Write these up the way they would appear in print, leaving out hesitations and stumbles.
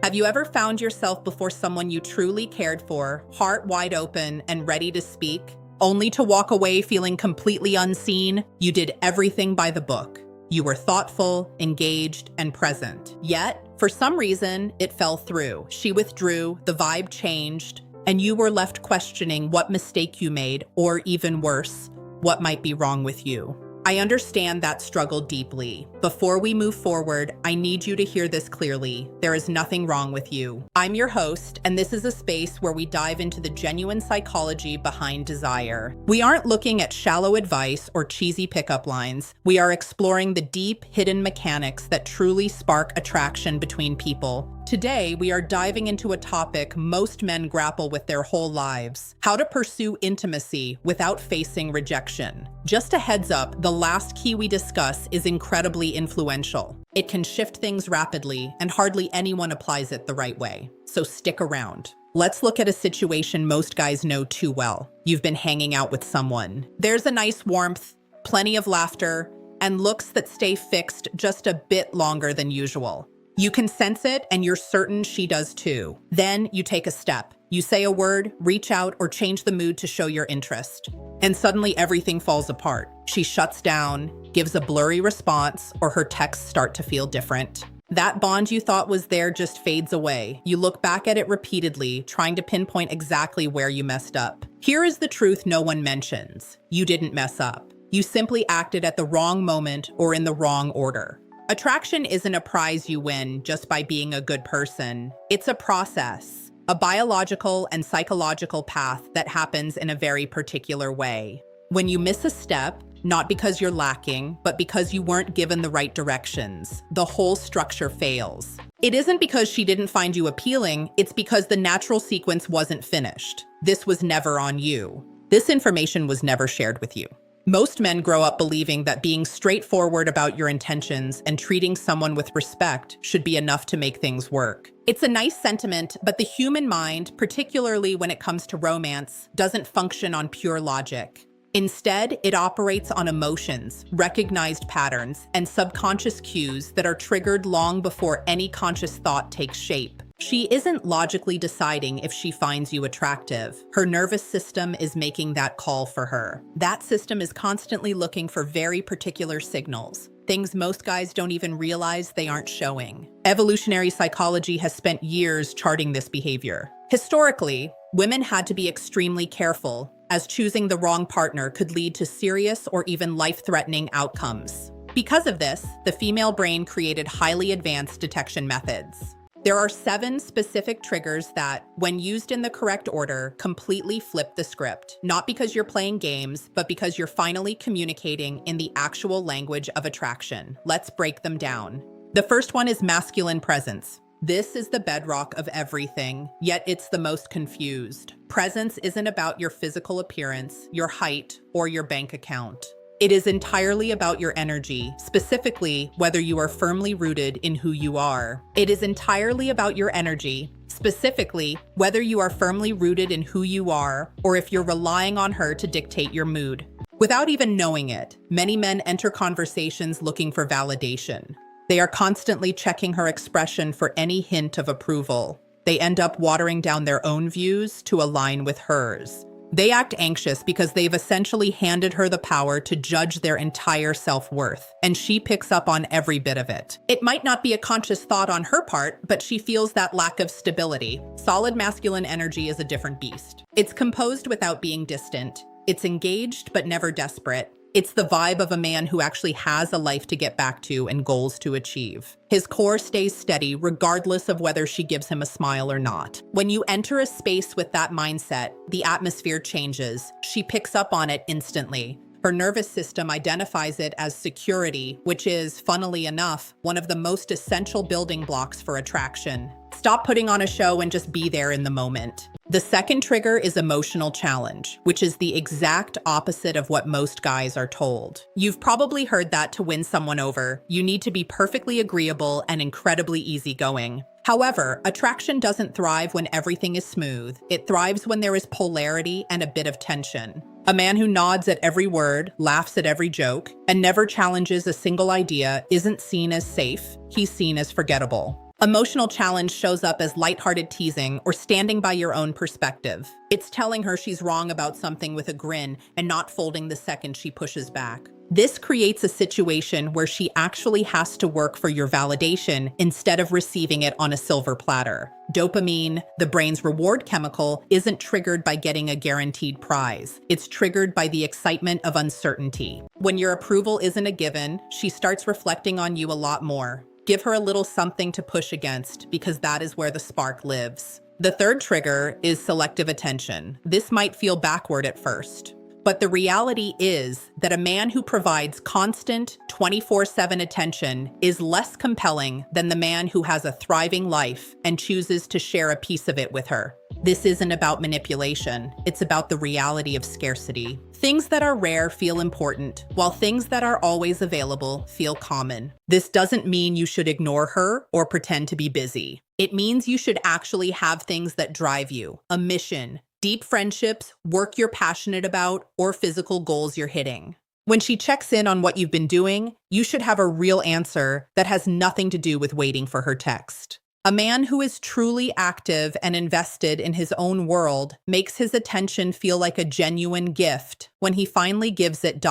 Have you ever found yourself before someone you truly cared for, heart wide open and ready to speak, only to walk away feeling completely unseen? You did everything by the book. You were thoughtful, engaged, and present. Yet, for some reason, it fell through. She withdrew, the vibe changed, and you were left questioning what mistake you made, or even worse, what might be wrong with you. I understand that struggle deeply. Before we move forward, I need you to hear this clearly. There is nothing wrong with you. I'm your host, and this is a space where we dive into the genuine psychology behind desire. We aren't looking at shallow advice or cheesy pickup lines. We are exploring the deep, hidden mechanics that truly spark attraction between people. Today, we are diving into a topic most men grapple with their whole lives: how to pursue intimacy without facing rejection. Just a heads up, the last key we discuss is incredibly influential. It can shift things rapidly, and hardly anyone applies it the right way. So stick around. Let's look at a situation most guys know too well. You've been hanging out with someone. There's a nice warmth, plenty of laughter, and looks that stay fixed just a bit longer than usual. You can sense it, and you're certain she does too. Then you take a step. You say a word, reach out, or change the mood to show your interest. And suddenly everything falls apart. She shuts down, gives a blurry response, or her texts start to feel different. That bond you thought was there just fades away. You look back at it repeatedly, trying to pinpoint exactly where you messed up. Here is the truth no one mentions. You didn't mess up. You simply acted at the wrong moment or in the wrong order. Attraction isn't a prize you win just by being a good person. It's a process, a biological and psychological path that happens in a very particular way. When you miss a step, not because you're lacking, but because you weren't given the right directions, the whole structure fails. It isn't because she didn't find you appealing, it's because the natural sequence wasn't finished. This was never on you. This information was never shared with you. Most men grow up believing that being straightforward about your intentions and treating someone with respect should be enough to make things work. It's a nice sentiment, but the human mind, particularly when it comes to romance, doesn't function on pure logic. Instead, it operates on emotions, recognized patterns, and subconscious cues that are triggered long before any conscious thought takes shape. She isn't logically deciding if she finds you attractive. Her nervous system is making that call for her. That system is constantly looking for very particular signals, things most guys don't even realize they aren't showing. Evolutionary psychology has spent years charting this behavior. Historically, women had to be extremely careful, as choosing the wrong partner could lead to serious or even life-threatening outcomes. Because of this, the female brain created highly advanced detection methods. There are 7 specific triggers that, when used in the correct order, completely flip the script. Not because you're playing games, but because you're finally communicating in the actual language of attraction. Let's break them down. The first one is masculine presence. This is the bedrock of everything, yet it's the most confused. Presence isn't about your physical appearance, your height, or your bank account. It is entirely about your energy, specifically whether you are firmly rooted in who you are. It is entirely about your energy, specifically whether you are firmly rooted in who you are, or if you're relying on her to dictate your mood. Without even knowing it, many men enter conversations looking for validation. They are constantly checking her expression for any hint of approval. They end up watering down their own views to align with hers. They act anxious because they've essentially handed her the power to judge their entire self-worth, and she picks up on every bit of it. It might not be a conscious thought on her part, but she feels that lack of stability. Solid masculine energy is a different beast. It's composed without being distant. It's engaged but never desperate. It's the vibe of a man who actually has a life to get back to and goals to achieve. His core stays steady regardless of whether she gives him a smile or not. When you enter a space with that mindset, the atmosphere changes. She picks up on it instantly. Her nervous system identifies it as security, which is, funnily enough, one of the most essential building blocks for attraction. Stop putting on a show and just be there in the moment. The second trigger is emotional challenge, which is the exact opposite of what most guys are told. You've probably heard that to win someone over, you need to be perfectly agreeable and incredibly easygoing. However, attraction doesn't thrive when everything is smooth. It thrives when there is polarity and a bit of tension. A man who nods at every word, laughs at every joke, and never challenges a single idea isn't seen as safe, he's seen as forgettable. Emotional challenge shows up as lighthearted teasing or standing by your own perspective. It's telling her she's wrong about something with a grin and not folding the second she pushes back. This creates a situation where she actually has to work for your validation instead of receiving it on a silver platter. Dopamine, the brain's reward chemical, isn't triggered by getting a guaranteed prize. It's triggered by the excitement of uncertainty. When your approval isn't a given, she starts reflecting on you a lot more. Give her a little something to push against, because that is where the spark lives. The third trigger is selective attention. This might feel backward at first, but the reality is that a man who provides constant 24/7 attention is less compelling than the man who has a thriving life and chooses to share a piece of it with her. This isn't about manipulation. It's about the reality of scarcity. Things that are rare feel important, while things that are always available feel common. This doesn't mean you should ignore her or pretend to be busy. It means you should actually have things that drive you, a mission, deep friendships, work you're passionate about, or physical goals you're hitting. When she checks in on what you've been doing, you should have a real answer that has nothing to do with waiting for her text. A man who is truly active and invested in his own world makes his attention feel like a genuine gift when he finally gives it.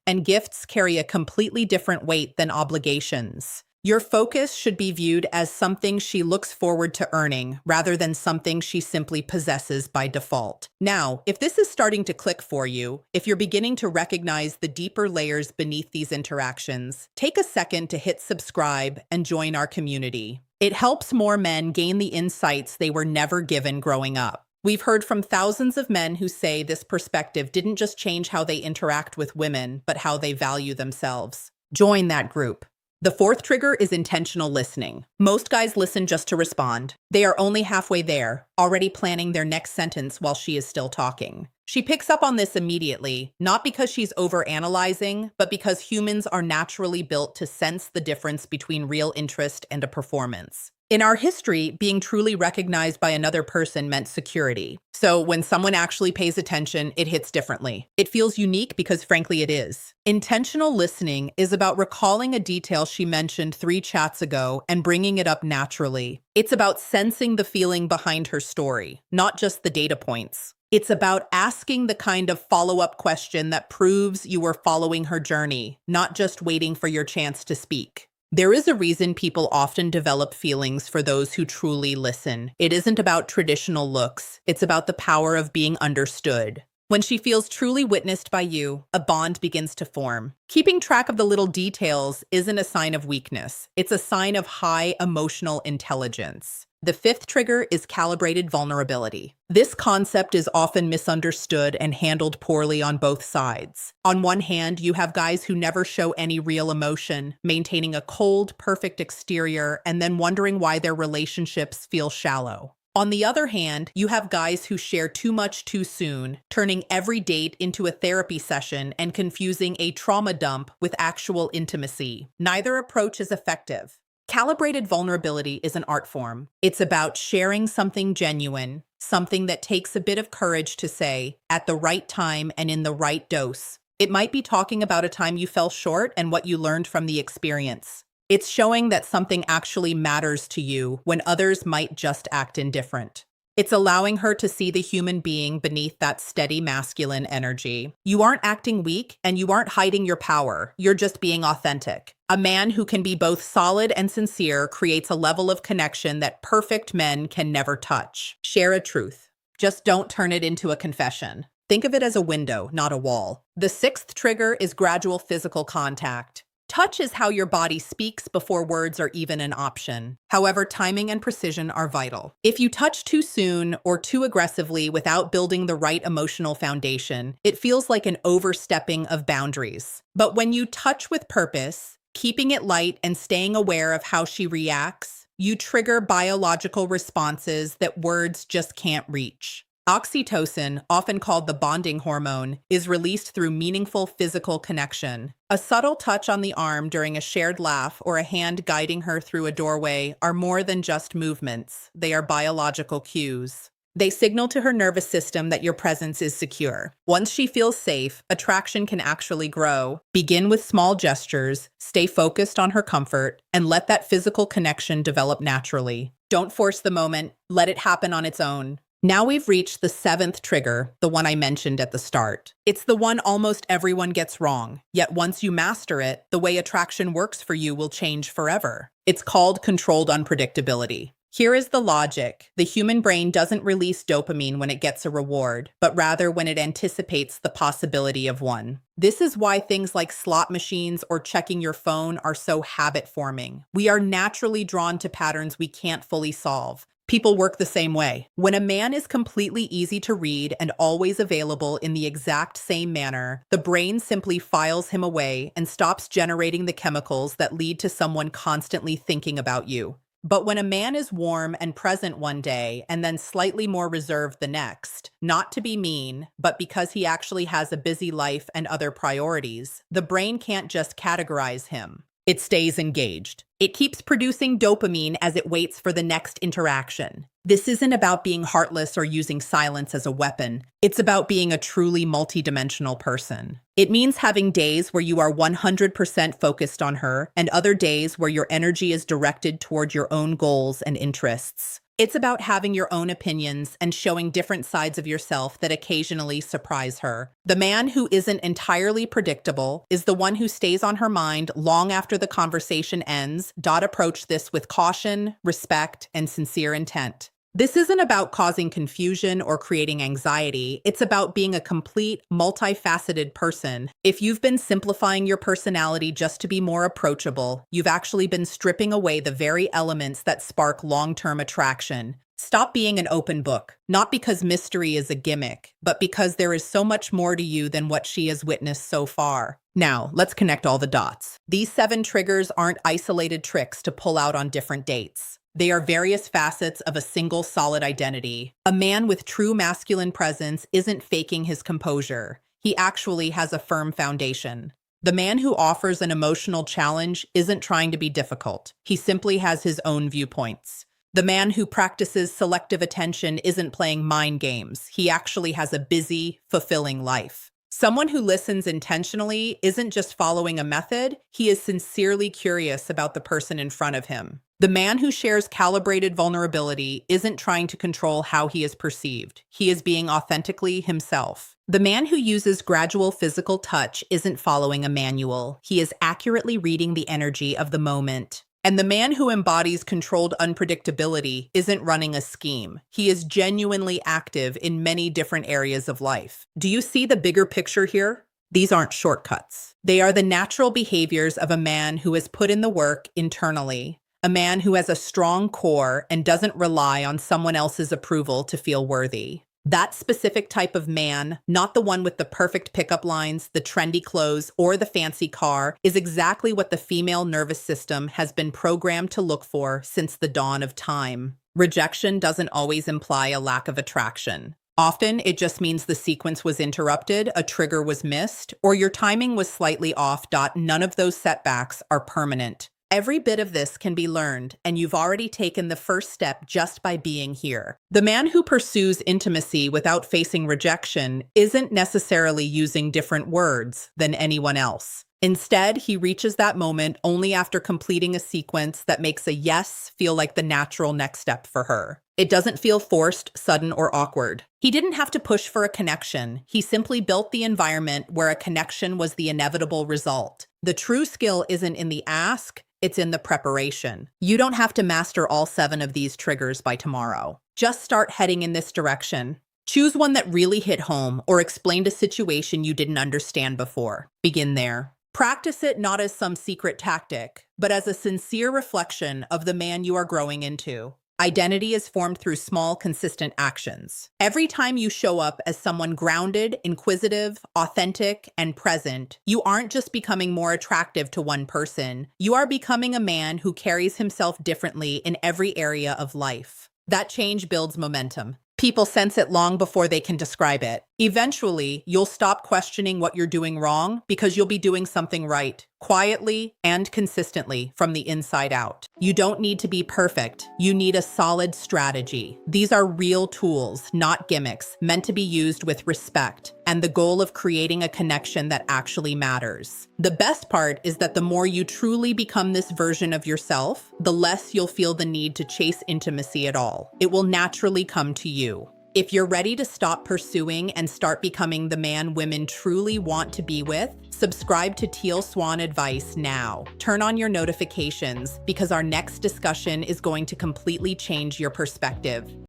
And gifts carry a completely different weight than obligations. Your focus should be viewed as something she looks forward to earning rather than something she simply possesses by default. Now, if this is starting to click for you, if you're beginning to recognize the deeper layers beneath these interactions, take a second to hit subscribe and join our community. It helps more men gain the insights they were never given growing up. We've heard from thousands of men who say this perspective didn't just change how they interact with women, but how they value themselves. Join that group. The fourth trigger is intentional listening. Most guys listen just to respond. They are only halfway there, already planning their next sentence while she is still talking. She picks up on this immediately, not because she's overanalyzing, but because humans are naturally built to sense the difference between real interest and a performance. In our history, being truly recognized by another person meant security. So when someone actually pays attention, it hits differently. It feels unique because frankly it is. Intentional listening is about recalling a detail she mentioned 3 chats ago and bringing it up naturally. It's about sensing the feeling behind her story, not just the data points. It's about asking the kind of follow-up question that proves you were following her journey, not just waiting for your chance to speak. There is a reason people often develop feelings for those who truly listen. It isn't about traditional looks. It's about the power of being understood. When she feels truly witnessed by you, a bond begins to form. Keeping track of the little details isn't a sign of weakness. It's a sign of high emotional intelligence. The fifth trigger is calibrated vulnerability. This concept is often misunderstood and handled poorly on both sides. On one hand, you have guys who never show any real emotion, maintaining a cold, perfect exterior, and then wondering why their relationships feel shallow. On the other hand, you have guys who share too much too soon, turning every date into a therapy session and confusing a trauma dump with actual intimacy. Neither approach is effective. Calibrated vulnerability is an art form. It's about sharing something genuine, something that takes a bit of courage to say, at the right time and in the right dose. It might be talking about a time you fell short and what you learned from the experience. It's showing that something actually matters to you when others might just act indifferent. It's allowing her to see the human being beneath that steady masculine energy. You aren't acting weak and you aren't hiding your power. You're just being authentic. A man who can be both solid and sincere creates a level of connection that perfect men can never touch. Share a truth. Just don't turn it into a confession. Think of it as a window, not a wall. The sixth trigger is gradual physical contact. Touch is how your body speaks before words are even an option. However, timing and precision are vital. If you touch too soon or too aggressively without building the right emotional foundation, it feels like an overstepping of boundaries. But when you touch with purpose, keeping it light and staying aware of how she reacts, you trigger biological responses that words just can't reach. Oxytocin, often called the bonding hormone, is released through meaningful physical connection. A subtle touch on the arm during a shared laugh or a hand guiding her through a doorway are more than just movements. They are biological cues. They signal to her nervous system that your presence is secure. Once she feels safe, attraction can actually grow. Begin with small gestures, stay focused on her comfort, and let that physical connection develop naturally. Don't force the moment, let it happen on its own. Now we've reached the seventh trigger, the one I mentioned at the start. It's the one almost everyone gets wrong, yet once you master it, the way attraction works for you will change forever. It's called controlled unpredictability. Here is the logic. The human brain doesn't release dopamine when it gets a reward, but rather when it anticipates the possibility of one. This is why things like slot machines or checking your phone are so habit-forming. We are naturally drawn to patterns we can't fully solve. People work the same way. When a man is completely easy to read and always available in the exact same manner, the brain simply files him away and stops generating the chemicals that lead to someone constantly thinking about you. But when a man is warm and present one day and then slightly more reserved the next, not to be mean, but because he actually has a busy life and other priorities, the brain can't just categorize him. It stays engaged. It keeps producing dopamine as it waits for the next interaction. This isn't about being heartless or using silence as a weapon. It's about being a truly multidimensional person. It means having days where you are 100% focused on her and other days where your energy is directed toward your own goals and interests. It's about having your own opinions and showing different sides of yourself that occasionally surprise her. The man who isn't entirely predictable is the one who stays on her mind long after the conversation ends. Approach this with caution, respect, and sincere intent. This isn't about causing confusion or creating anxiety. It's about being a complete, multifaceted person. If you've been simplifying your personality just to be more approachable, you've actually been stripping away the very elements that spark long-term attraction. Stop being an open book, not because mystery is a gimmick, but because there is so much more to you than what she has witnessed so far. Now, let's connect all the dots. These 7 triggers aren't isolated tricks to pull out on different dates. They are various facets of a single solid identity. A man with true masculine presence isn't faking his composure. He actually has a firm foundation. The man who offers an emotional challenge isn't trying to be difficult. He simply has his own viewpoints. The man who practices selective attention isn't playing mind games. He actually has a busy, fulfilling life. Someone who listens intentionally isn't just following a method. He is sincerely curious about the person in front of him. The man who shares calibrated vulnerability isn't trying to control how he is perceived. He is being authentically himself. The man who uses gradual physical touch isn't following a manual. He is accurately reading the energy of the moment. And the man who embodies controlled unpredictability isn't running a scheme. He is genuinely active in many different areas of life. Do you see the bigger picture here? These aren't shortcuts. They are the natural behaviors of a man who has put in the work internally. A man who has a strong core and doesn't rely on someone else's approval to feel worthy. That specific type of man, not the one with the perfect pickup lines, the trendy clothes, or the fancy car, is exactly what the female nervous system has been programmed to look for since the dawn of time. Rejection doesn't always imply a lack of attraction. Often, it just means the sequence was interrupted, a trigger was missed, or your timing was slightly off. None of those setbacks are permanent. Every bit of this can be learned, and you've already taken the first step just by being here. The man who pursues intimacy without facing rejection isn't necessarily using different words than anyone else. Instead, he reaches that moment only after completing a sequence that makes a yes feel like the natural next step for her. It doesn't feel forced, sudden, or awkward. He didn't have to push for a connection. He simply built the environment where a connection was the inevitable result. The true skill isn't in the ask, it's in the preparation. You don't have to master all 7 of these triggers by tomorrow. Just start heading in this direction. Choose one that really hit home or explained a situation you didn't understand before. Begin there. Practice it not as some secret tactic, but as a sincere reflection of the man you are growing into. Identity is formed through small, consistent actions. Every time you show up as someone grounded, inquisitive, authentic, and present, you aren't just becoming more attractive to one person. You are becoming a man who carries himself differently in every area of life. That change builds momentum. People sense it long before they can describe it. Eventually, you'll stop questioning what you're doing wrong because you'll be doing something right. quietly and consistently from the inside out. You don't need to be perfect. You need a solid strategy. These are real tools, not gimmicks, meant to be used with respect and the goal of creating a connection that actually matters. The best part is that the more you truly become this version of yourself, the less you'll feel the need to chase intimacy at all. It will naturally come to you. If you're ready to stop pursuing and start becoming the man women truly want to be with, subscribe to Teal Swan Advice now. Turn on your notifications because our next discussion is going to completely change your perspective.